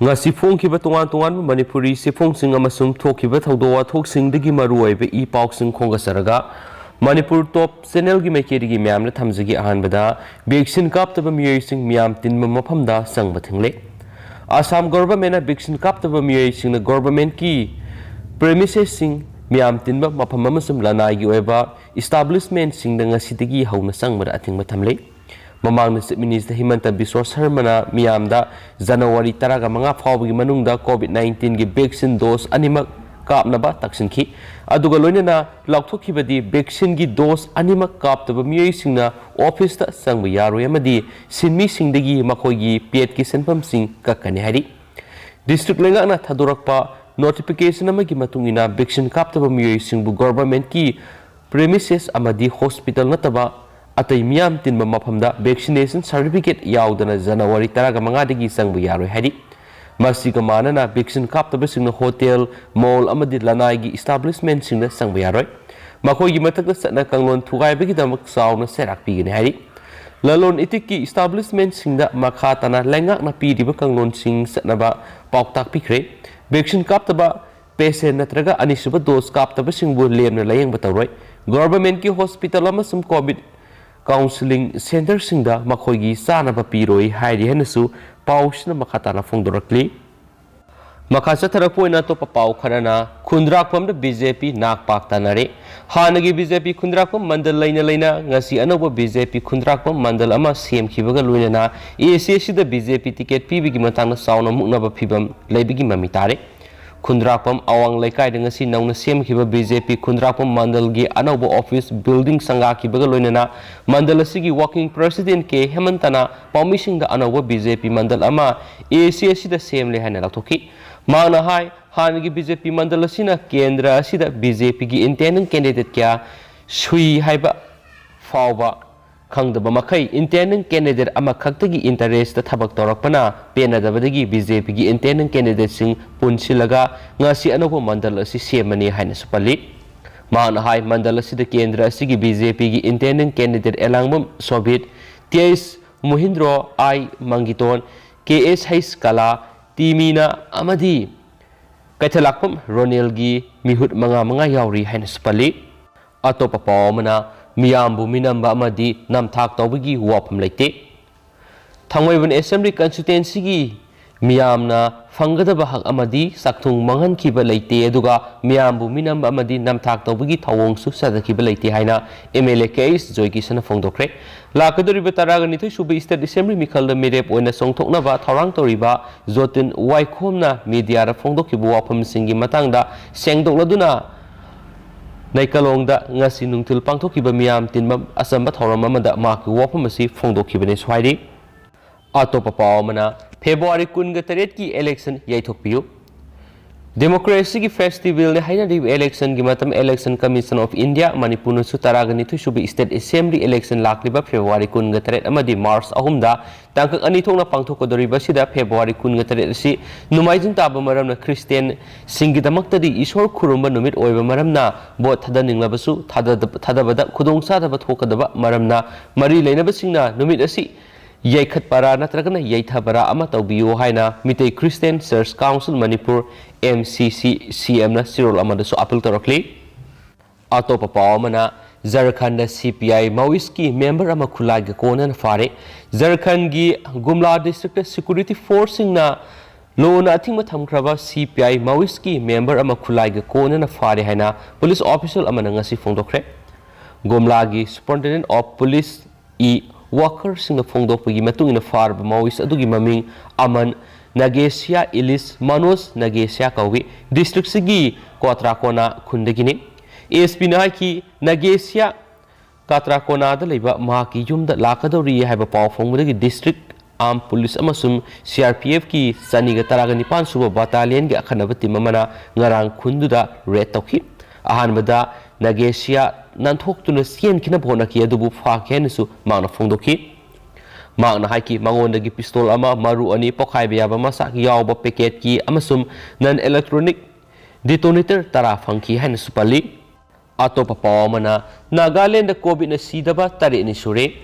ngasi phongkhiba tongan Manipuri sifungsing amasung thokhiba thawdo wathoksingi maruoibe I pausing khongasaraga Manipur top channel gi mekeri gi myamna thamjigi ahanbada vaccine kaptaba miyoising myam tinma maphamda sangba thingle Assam government vaccine kaptaba miyoising government ki premises sing myam tinba mafam amasum lanai gi oiba establishment sing da ngasidagi hauna sangba athingba thamle Mamang Chief Minister Himanta Biswa Sarmana miyamda January 15 fawbagi manungda COVID-19 gi vaccine dose animak kapnaba taksinki aduga loinana laukthokibadi vaccine gi dose animak kaptaba miyoisingna office ta sangba yaroi amadi sinmi singdagi makoigi pet ki senpam sing kakkani hari district lengana thadorakpa notification amagi matungina vaccine kaptaba miyoisingbu government ki premises amadi hospital nataba Atai miyam tinba mafamda vaccination certificate yaudana January 15 dagi sangbu yaroi hari masiga manana vaccine kaptaba singna hotel mall amadi lanai gi establishment singna sangbu yaroi makoi gi matakda satna kanglon thugaibagi damak sauna serak pigini hari lalon itikki establishment singda makha tana lengak na pidiba kanglon sing satnaba pauktak pikre vaccine kaptaba patient natraga anisuba dose kaptaba singbu lemna layeng batawroi government ki hospital amasum covid Counseling Center singda makhoigi sana papiroi hairi henasu pausna makhatana fongdorakli makhacha tharapoina to papau kharana khundrakpam da BJP nakpak tanare hanagi BJP khundrakpam mandal laina ngasi anoba BJP khundrakpam mandal ama semkhibaga loinana ACC da BJP ticket pibigi matangna sauna muknaba phibam leibigi mamitare Khundrakpam awang laikai dengan si nauna semkhiba BJP Khundrakpam mandal gi anoba office building sanga khibaga loinana mandal asigi working president ke Hemantana pamising da anoba BJP mandal ama ACC da semle hana laktoki mana hai hangi BJP mandal asina kendra asida BJP gi intending candidate kya sui haiba fawba khangdaba makai intending candidate ama khaktagi interest thabak torakpana penadabadagi BJP gi intending candidate sing punsilaga ngasi anoba mandal asi semani haina supali mana hai mandal asi da kendra asi gi BJP gi intending candidate elangmam Soviet TS Mohindro I Mangiton KS Hais Kala Timina amadi kaithalakpam Ronel gi mihut manga yauri haina supali atopa pawmana Miyambu minamba amadi namthak tawbagi wapam leite Thangwaiban Assembly constituency gi miyamna fangadaba hak amadi sakthung manghan khiba leite aduga miyambu minamba amadi namthak tawbagi thawong su sadakhiba leite haina MLA case joy kisana fongdokre lakadoriba taraga nithoi suba state assembly mikhalda mirep oina songthoknaba thorang toriba Jotin Waikhomna media ra fongdokhiba wapam singi matangda sengdokladuna Naikalongda ngasi nungtil pangthokiba miyam tinma asamba thoram amada maki wapam asi fongdokhibane swaidi atopa pawmana February 18 ki election yaithokpiyu Democracy ki festival ne haina ri election gi matam Election Commission of India Manipur nu sutaraga nithu subi state assembly election lakliba February 18 amadi March 3 da tangkak ani thongna pangthokodoriba sida February 18 si numaijin taba maramna Christian singidamakta di ishor khurumba numit oiba maramna bot thadaninglabsu thadabada khudongsadaba thokadaba maramna mari leinaba singna numit asi Yaikhat para natragana yaithabara ama tawbiyo haina mitei Christian Church Council Manipur MCC CM na sirol amada so appeal torokli atopa pawmana Jharkhand CPI Maoist member ama khulaiga kona na fare Jharkhand gi Gumla district security forcing na lona athingma thamkraba CPI Maoist member ama khulaiga kona na fare haina police official amana ngasi fongdokre Gumla gi superintendent of police workers in the fongdokpagi matungina farba Maoist adugi maming Aman Nagesia Ilis Manos Nagesia kawi district sigi Kotrakona khundagini ASP na ki Nagesia Katrakona da leiba maki yumda lakadori haiba paw fongmudagi district armed police amasum CRPF ki saniga taraga nipan suba battalion gi akhanaba team amana ngarang khunduda raid tawki ahanbada Nagesia nanthokutuna sien kina bhona ki adubu phakhen su mangna fongdoki mangna haiki mangondagi pistol ama maru ani Pokhaibada masak yawba packet ki amasum non electronic detonator tara phangki haina supali atopa pawmana Nagaland COVID na sidaba tari ni sure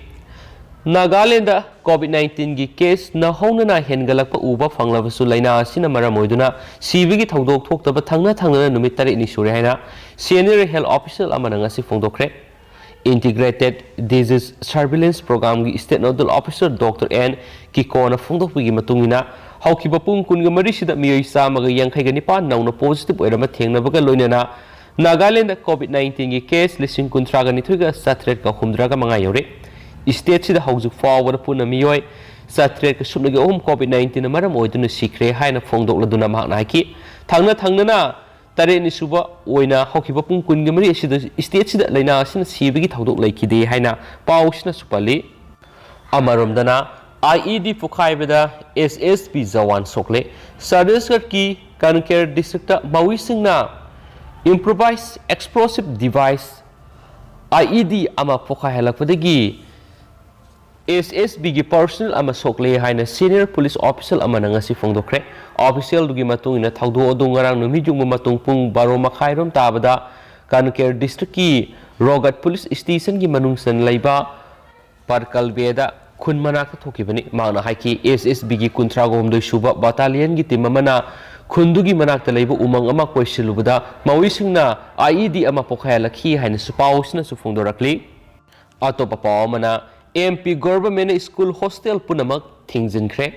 Nagaland COVID-19 की case न होना हेनगलप उब फंगलबसु लाइना असिना मरम ओइदुना सीबीगी थौदोक थोक्तब थंगना थंगना नुमित तरेनि सुरे हाइना सीनियर हेल्थ ऑफिसर अमना ngasi फोंदोखरे इंटीग्रेटेड डिजीज सर्विलेंस प्रोग्राम की स्टेट नोडल ऑफिसर डॉक्टर एन की कोना फोंदोकपगी मतुंगिना हौकिब पुंग कुनगा मरिसिदा मियोइ सामगा यांखैगा निपान नौना पॉजिटिव ओइरम थेंगनबगा लोइनना नागालैंड कोविड-19 की केस लिसिंग कुंथ्रागा निथुगा साथ्रेट का हुमद्रागा मंगा यौरे स्टेट सिदा हौजुक फावबदा पुना मियोइ साथ्रेट का सुबनगे ओम कोविड-19 मरम ओइदुना सिख्रे हाइना फोंदोकलदुना माहना हाइकी थांगना थांगना तरेनि सुबा ओइना हौकिब पुंग कुनगा मरि सिदा स्टेट सिदा लैना सिना सिबगी थौदोक लैखिदे हाइना पाउसना सुपली अमरमदना IED Pokhaibada SSB Jawan Sokle Chhattisgarh की Kanker district Maui Singna improvised explosive device IED ama Pokhailakpadagi SSB की personnel ama Sokle haina senior police officer ama ngasi phongdokre official dugi matung ina thaudo odung ngarang numi jungma matung pung 12 makhairom tabada Kanker district की Rogat police station की manungsan leiba Pokhaibada खुन मनाक थोकिबनी मांगना हाइकी SSB की कुंथ्रागोमदोइ सुबा battalion की team अमना खुंदुगी मनाक तलेब उमंग अमा कोइसिलुबदा मौइसिंगना IED अमा पोखायलखी हाइन सुपाउसना सुफोंदोरक्ली अतोपा पावमना MP गवर्नमेंट स्कूल हॉस्टल पुनमक थिंगजिनख्रे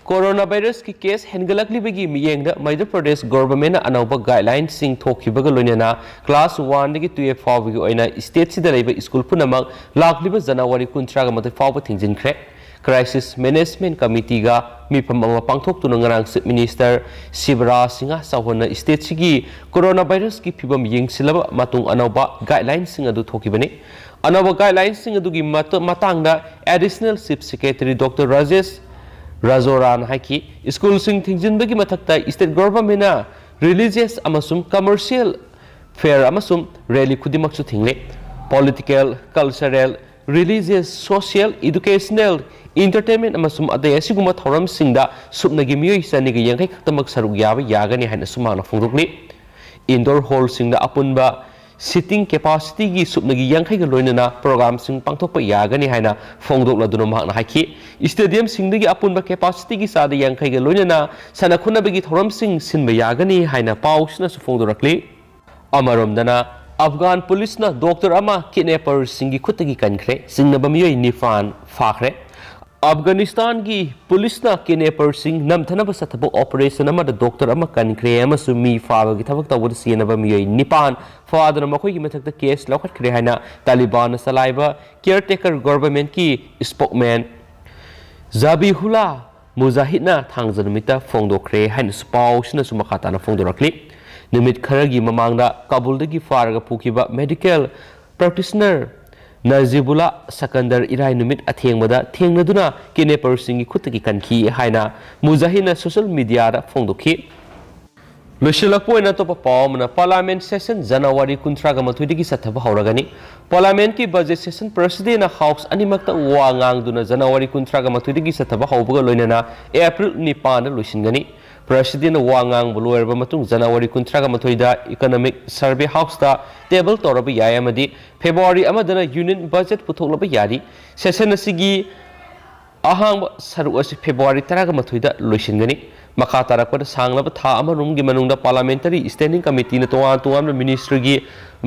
कोरोना वायरस की केस हेनगलकलिबगी मियेंगदा मध्य प्रदेश गवर्नमेंट अनौबा गाइडलाइन सिंग थोखिबगा लोइनना क्लास 1 दगी 12 फावगी ओइना स्टेट सिदा लेबा स्कूल पुनमक लाखलिबा जनवरी 19 मते फाव थिंगजिनख्रे क्राइसिस मैनेजमेंट कमिटी गा मिफम अमा पांगथोक्तुना ngarang chief minister Shivraj Singh Chouhan state सिगी कोरोना वायरस की फिबम येंगसिलबा मातुंग अनौबा गाइडलाइन सिंग अदु थोखिबनी अनौबा गाइडलाइन सिंग अदुगी मातांगदा additional chief secretary doctor Rajesh राजोरान हाइकी स्कूल सिंग थिंगजिनबगी मथक्ता स्टेट गवर्नमेंट रिलीजियस अमसुम कमर्शियल फेयर अमसुम रैली खुदिमक्सु थिंगले political cultural religious social educational entertainment अमसुम अदय असिगुम थौरम सिंगदा सुपनगी मियोइ सनिगे यांखै खतमक सरुक याबा यागनी हाइना Sumana फोंदोकली indoor hall सिंगदा अपुनबा sitting capacity की सुपनगी यांखै ग लोइनना प्रोग्राम सिंग पांगथोकपा यागनी हाइना फोंदोकलदुना माहना हाइकी स्टेडियम सिंगदगी अपुनबा कैपेसिटी की सादा यांखै ग लोइनना सना खुनबगी थौरम सिंग सिनबा यागनी हाइना पाउसना सु फोंदोरक्ली अमरोमदना अफगान पुलिस ना डॉक्टर अमा किडनैपर सिंगी खुतगी कनख्रे सिंगनबा मियोइ निफान फाख्रे अफगानिस्तान की पुलिस ना किडनैपर सिंग नमथनब सथब ऑपरेशन अमा डॉक्टर अमा कनख्रे अमसु मी फाबगी थबक तवद सियनबा मियोइ निपान फादर मखोई की मथक्ता केस लौखटख्रे हाइना तालिबान सलाइबा केयरटेकर गवर्नमेंट की स्पोकमैन जाबिहुल्ला मुजाहिदना थांगजनमिता फोंदोखरे हाइना पाउसना सु मखाताना फोंदोरक्ली निमित खरगी ममांगदा काबुलदगी फारगा पुखिबा मेडिकल प्रैक्टिशनर नजीबुल्ला सकंदर इराय नुमित अथेंगमदा थेंगनदुना किडनैपर सिंगी खुतगी कनखी हाइना मुजाहिदना सोशल मीडिया दा फोंदोखी लोशिलकपोइना तो पावमना पार्लियामेंट सेशन जनवरी 19 की सथब हौरगनी पार्लियामेंट की बजट सेशन प्रेसिडेंट हाउस अनिमक्ता वांगांगदुना जनवरी 19 की सथब हौबगा लोइनना अप्रैल 9 लोइसिनगनी प्रेसिडेंट वांगांग लोइरबा मतुंग जनवरी 19 दा इकोनॉमिक सर्वे हाउस दा टेबल तौरब यायमदी फेब्रुआरी अमदना यूनियन बजट पुथोकलब यारी सेशन असिगी अहांग सरुक असि फेब्रुआरी 13 दा लोइसिनगनी मखा तारकपद सांगलब था अमरुम की मनुंगदा पार्लियामेंटरी स्टैंडिंग कमिटी ने तोआन मिनिस्ट्री की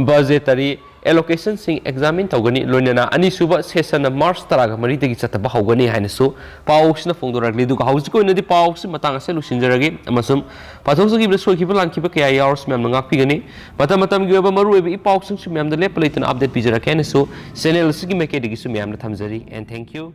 बजेटरी एलोकेशन सिंग एग्जामिन तौगनी लोइनना अनिसुबा सेशन मार्च 13 दगी चतबा हौगनी हाइनसु पाउसना फोंदोरगली दुगा हौजिको नदि पाउस मतंग से लुसिनजरगे अमसुम पाथौसगी ब्रसोखिबा लांखिबा कया यावर्स मैम नंगापिगनी मतम मतम गी ओबा मरु एबी पाउसंग सु मैम द लेप लेतन अपडेट पिजरके हाइनसु चैनल सिगी मेकेडिगी सु मैम न थमजरी एंड थैंक यू